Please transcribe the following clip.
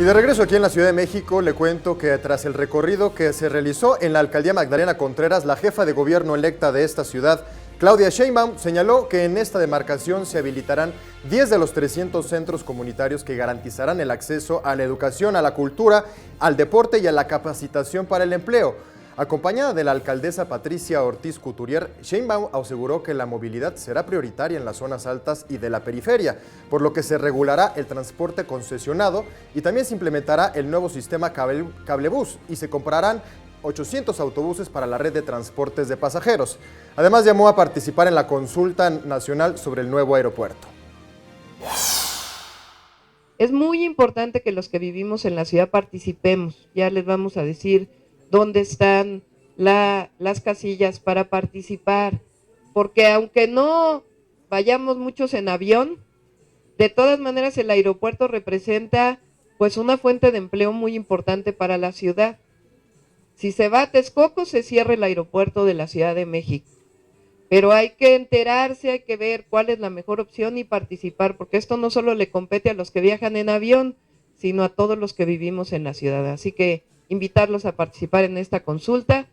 Y de regreso aquí en la Ciudad de México, le cuento que tras el recorrido que se realizó en la alcaldía Magdalena Contreras, la jefa de gobierno electa de esta ciudad, Claudia Sheinbaum, señaló que en esta demarcación se habilitarán 10 de los 300 centros comunitarios que garantizarán el acceso a la educación, a la cultura, al deporte y a la capacitación para el empleo. Acompañada de la alcaldesa Patricia Ortiz Couturier, Sheinbaum aseguró que la movilidad será prioritaria en las zonas altas y de la periferia, por lo que se regulará el transporte concesionado y también se implementará el nuevo sistema cablebús y se comprarán 800 autobuses para la red de transportes de pasajeros. Además, llamó a participar en la consulta nacional sobre el nuevo aeropuerto. Es muy importante que los que vivimos en la ciudad participemos. Ya les vamos a decir dónde están las casillas para participar, porque aunque no vayamos muchos en avión, de todas maneras el aeropuerto representa pues una fuente de empleo muy importante para la ciudad. Si se va a Texcoco, se cierra el aeropuerto de la Ciudad de México. Pero hay que enterarse, hay que ver cuál es la mejor opción y participar, porque esto no solo le compete a los que viajan en avión, sino a todos los que vivimos en la ciudad. Así que invitarlos a participar en esta consulta